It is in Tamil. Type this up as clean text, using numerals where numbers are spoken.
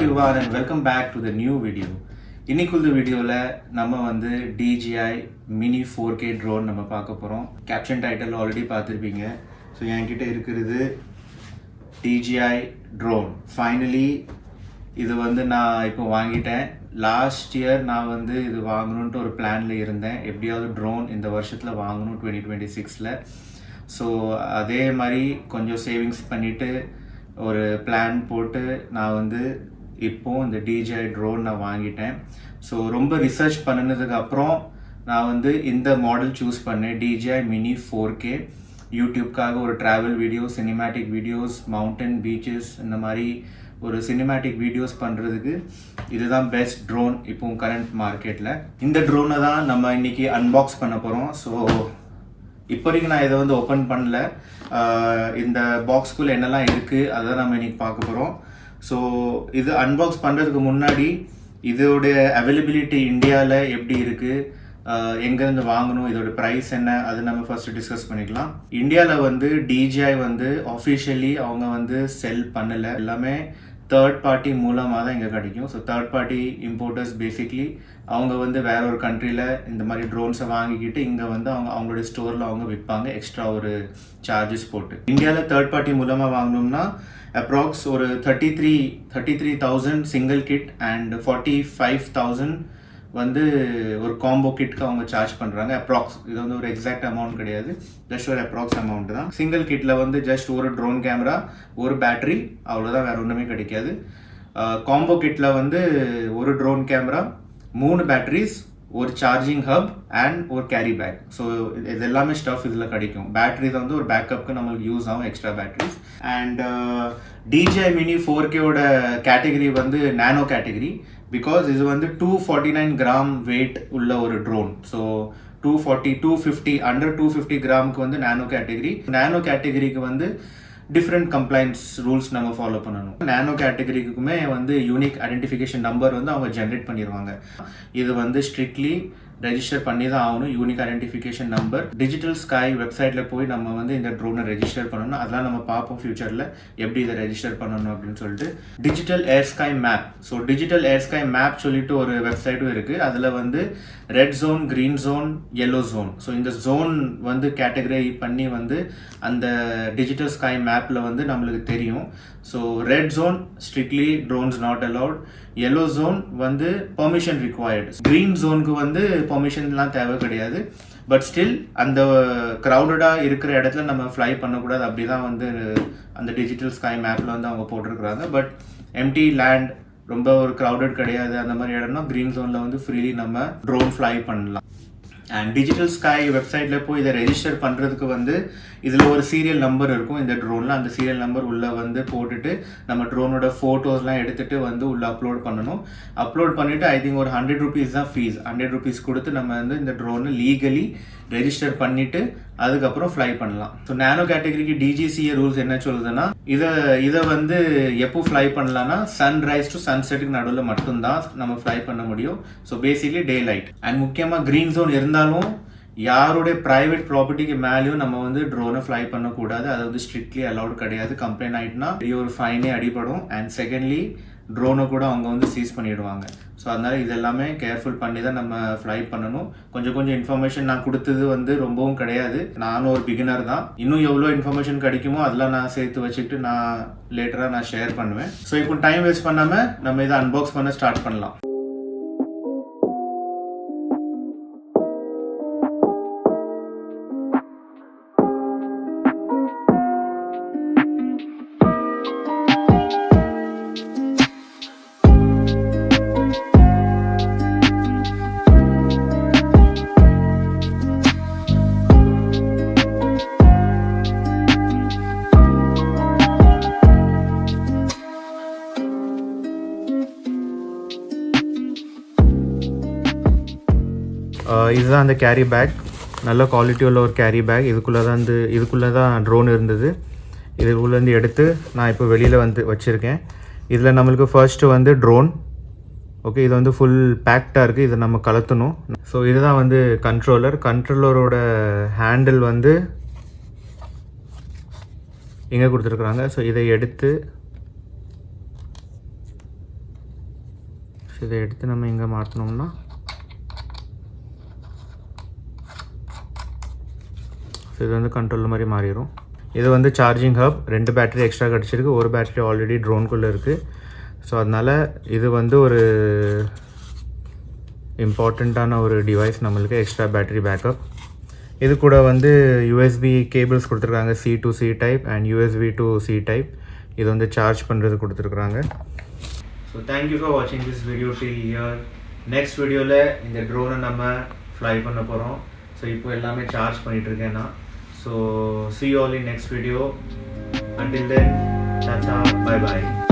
everyone and welcome back to the new video. இன்னைக்குள்ள வீடியோல நம்ம வந்து DJI Mini 4K drone நம்ம பார்க்க போறோம். கேப்ஷன் டைட்டில் ஆல்ரெடி பார்த்திருப்பீங்க. ஸோ என்கிட்ட இருக்கிறது DJI drone. ஃபைனலி இது வந்து நான் இப்போ வாங்கிட்டேன். லாஸ்ட் இயர் நான் வந்து இது வாங்கணுன்ட்டு ஒரு பிளானில் இருந்தேன். எப்படியாவது ட்ரோன் இந்த வருஷத்தில் வாங்கணும் 2026. ஸோ அதே மாதிரி கொஞ்சம் சேவிங்ஸ் பண்ணிவிட்டு ஒரு பிளான் போட்டு நான் வந்து இப்போது இந்த DJI ட்ரோன் நான் வாங்கிட்டேன். ஸோ ரொம்ப ரிசர்ச் பண்ணினதுக்கு அப்புறம் நான் வந்து இந்த மாடல் சூஸ் பண்ணேன், DJI Mini 4K. யூடியூப்காக ஒரு travel videos, cinematic videos, mountain beaches, இந்த மாதிரி ஒரு சினிமேட்டிக் வீடியோஸ் பண்ணுறதுக்கு இதுதான் பெஸ்ட் ட்ரோன் இப்போ கரண்ட் மார்க்கெட்டில். இந்த ட்ரோனை தான் நம்ம இன்றைக்கி அன்பாக்ஸ் பண்ண போகிறோம். ஸோ இப்போ வரைக்கும் நான் இதை வந்து ஓப்பன் பண்ணல. இந்த பாக்ஸ்குள்ளே என்னெல்லாம் இருக்குது அதை நம்ம இன்றைக்கி பார்க்க போகிறோம். ஸோ இது அன்பாக்ஸ் பண்ணுறதுக்கு முன்னாடி இதோடைய அவைலபிலிட்டி இந்தியாவில் எப்படி இருக்குது, எங்கேருந்து வாங்கணும், இதோட ப்ரைஸ் என்ன, அது நம்ம ஃபர்ஸ்ட் டிஸ்கஸ் பண்ணிக்கலாம். இந்தியாவில் வந்து DJI வந்து ஆஃபிஷியலி அவங்க வந்து செல் பண்ணலை, எல்லாமே தேர்ட் பார்ட்டி மூலமாக தான் இங்கே கிடைக்கும். So third party importers basically அவங்க வந்து வேற ஒரு கண்ட்ரியில் இந்த மாதிரி ட்ரோன்ஸை வாங்கிக்கிட்டு இங்கே வந்து அவங்களுடைய ஸ்டோரில் அவங்க விற்பாங்க, எக்ஸ்ட்ரா ஒரு சார்ஜஸ் போட்டு. இந்தியாவில் தேர்ட் பார்ட்டி மூலமாக வாங்கினோம்னா அப்ராக்ஸ் ஒரு 33,000 சிங்கிள் கிட் அண்ட் 45,000 வந்து ஒரு காம்போ கிட்க்கு அவங்க சார்ஜ் பண்ணுறாங்க. அப்ராக்ஸ், இது வந்து ஒரு எக்ஸாக்ட் அமௌண்ட் கிடையாது, ஜஸ்ட் ஒரு அப்ராக்ஸ் அமௌண்ட் தான். சிங்கிள் கிட்டில் வந்து ஜஸ்ட் ஒரு ட்ரோன் கேமரா, ஒரு பேட்டரி, அவ்வளோதான், வேறு ஒன்றுமே கிடைக்காது. காம்போ கிட்டில் வந்து ஒரு ட்ரோன் கேமரா, 3 பேட்டரிஸ், ஒரு சார்ஜிங் ஹப் அண்ட் ஒரு கேரி பேக். ஸோ இது எல்லாமே ஸ்டஃப் இதில் கிடைக்கும். பேட்டரி தான் வந்து ஒரு பேக்கப்புக்கு நம்மளுக்கு யூஸ் ஆகும், extra batteries. And DJI Mini 4Kோட கேட்டகரி வந்து நானோ கேட்டகரி, பிகாஸ் இது வந்து 249 கிராம் வெயிட் உள்ள ஒரு ட்ரோன். ஸோ 250 அண்டர் 250 கிராமுக்கு வந்து நானோ கேட்டகரி. நானோ கேட்டகரிக்கு வந்து டிஃப்ரெண்ட் கம்ப்ளைண்ட்ஸ் ரூல்ஸ் நம்ம ஃபாலோ பண்ணணும். நானோ கேட்டகரிக்குமே வந்து யூனிக் ஐடென்டிஃபிகேஷன் நம்பர் வந்து அவங்க ஜென்ரேட் பண்ணிடுவாங்க. இது வந்து ஸ்ட்ரிக்ட்லி ரெஜிஸ்டர் பண்ணி தான் ஆகணும், unique identification number. Digital sky வெப்சைட்டில் போய் நம்ம வந்து இந்த ட்ரோனை ரெஜிஸ்டர் பண்ணணும். அதெல்லாம் நம்ம பார்ப்போம் ஃபியூச்சரில் எப்படி இதை ரெஜிஸ்டர் பண்ணணும் அப்படின்னு சொல்லிட்டு. Digital air sky map, so digital air sky map சொல்லிட்டு ஒரு வெப்சைட்டும் இருக்குது. அதில் வந்து red zone, green zone, yellow zone, so இந்த ஜோன் வந்து கேட்டகரி பண்ணி வந்து அந்த டிஜிட்டல் ஸ்கை மேப்பில் வந்து நம்மளுக்கு தெரியும். So red zone strictly drones not allowed, yellow zone வந்து பெர்மிஷன் ரிக்வயர்டு, க்ரீன் ஜோனுக்கு வந்து பெர்மிஷன்லாம் தேவை கிடையாது. பட் ஸ்டில் அந்த க்ரௌடடாக இருக்கிற இடத்துல நம்ம ஃப்ளை பண்ணக்கூடாது, அப்படி தான் வந்து அந்த டிஜிட்டல் ஸ்கை மேப்பில் வந்து அவங்க போட்டிருக்கிறாங்க. பட் எம்டி லேண்ட், ரொம்ப ஒரு க்ரௌடட் கிடையாது, அந்த மாதிரி இடம்னா க்ரீன் ஜோனில் வந்து ஃப்ரீலி நம்ம ட்ரோன் ஃப்ளை பண்ணலாம். அண்ட் டிஜிட்டல் ஸ்கை வெப்சைட்டில் போய் இதை ரெஜிஸ்டர் பண்ணுறதுக்கு வந்து இதில் ஒரு சீரியல் நம்பர் இருக்கும் இந்த ட்ரோனில். அந்த சீரியல் நம்பர் உள்ளே வந்து போட்டுட்டு நம்ம ட்ரோனோட ஃபோட்டோஸ்லாம் எடுத்துகிட்டு வந்து உள்ளே அப்லோட் பண்ணணும். அப்லோட் பண்ணிவிட்டு ஐ திங்க் ஒரு 100 rupees தான் ஃபீஸ். 100 rupees கொடுத்து நம்ம வந்து இந்த ட்ரோனை லீகலி ரெஜிஸ்டர் பண்ணிவிட்டு அதுக்கப்புறம் ஃப்ளை பண்ணலாம். ஸோ நானோ கேட்டகரிக்கு DGCA ரூல்ஸ் என்ன சொல்லுதுன்னா, இதை வந்து எப்போ ஃப்ளை பண்ணலான்னா சன்ரைஸ் டு சன்செட்டுக்கு நடுவில் மட்டும்தான் நம்ம ஃப்ளை பண்ண முடியும். So basically day light. And முக்கியமாக க்ரீன் ஜோன் இருந்தாலும் யாருடைய ப்ரைவேட் ப்ராப்பர்ட்டிக்கு மேலேயும் நம்ம வந்து ட்ரோனை ஃப்ளை பண்ணக்கூடாது. அது வந்து ஸ்ட்ரிக்ட்லி அலௌட் கிடையாது. கம்ப்ளைண்ட் ஆகிட்டுனா ஒரு ஃபைனே அடிபடும். அண்ட் செகண்ட்லி ட்ரோனை கூட அவங்க வந்து சீஸ் பண்ணிடுவாங்க. ஸோ அதனால் இது எல்லாமே கேர்ஃபுல் பண்ணி தான் நம்ம ஃப்ளை பண்ணணும். கொஞ்சம் இன்ஃபர்மேஷன் நான் கொடுத்தது வந்து ரொம்பவும் கிடையாது, நானும் ஒரு பிகினர் தான். இன்னும் எவ்வளோ இன்ஃபர்மேஷன் கிடைக்குமோ அதெல்லாம் நான் சேர்த்து வச்சுக்கிட்டு நான் லேட்டராக நான் ஷேர் பண்ணுவேன். ஸோ இப்போ டைம் வேஸ்ட் பண்ணாமல் நம்ம இதை அன்பாக்ஸ் பண்ண ஸ்டார்ட் பண்ணலாம். இதுதான் அந்த கேரி பேக், நல்ல குவாலிட்டி உள்ள ஒரு கேரி பேக். இதுக்குள்ளே தான் ட்ரோன் இருந்தது. இதுக்குள்ளேருந்து எடுத்து நான் இப்போ வெளியில் வந்து வச்சுருக்கேன். இதில் நம்மளுக்கு ஃபர்ஸ்ட்டு வந்து ட்ரோன், ஓகே, இது வந்து ஃபுல் பேக்டாக இருக்குது, இதை நம்ம கலத்தணும். ஸோ இதுதான் வந்து கண்ட்ரோலரோட ஹேண்டில் வந்து இங்கே கொடுத்துருக்குறாங்க. ஸோ இதை எடுத்து ஸோ இதை எடுத்து நம்ம இங்கே மாட்டினோம்னா ஸோ இது வந்து கண்ட்ரோல் மாதிரி மாறிடும். இது வந்து சார்ஜிங் ஹப், 2 பேட்டரி எக்ஸ்ட்ரா கிடச்சிருக்கு, ஒரு பேட்டரி ஆல்ரெடி ட்ரோனுக்குள்ளே இருக்குது. ஸோ அதனால் இது வந்து ஒரு இம்பார்ட்டண்ட்டான ஒரு டிவைஸ் நம்மளுக்கு, எக்ஸ்ட்ரா பேட்டரி பேக்கப். இது கூட வந்து யூஎஸ்பி கேபிள்ஸ் கொடுத்துருக்காங்க, C to C type and USB to C type. இது வந்து சார்ஜ் பண்ணுறது கொடுத்துருக்குறாங்க. ஸோ தேங்க்யூ ஃபார் வாட்சிங் this video till here. Next வீடியோவில் இந்த ட்ரோனை நம்ம ஃப்ளை பண்ண போகிறோம். ஸோ இப்போ எல்லாமே சார்ஜ் பண்ணிகிட்ருக்கேன் நான். So see you all in next video. Until then, tata, bye bye.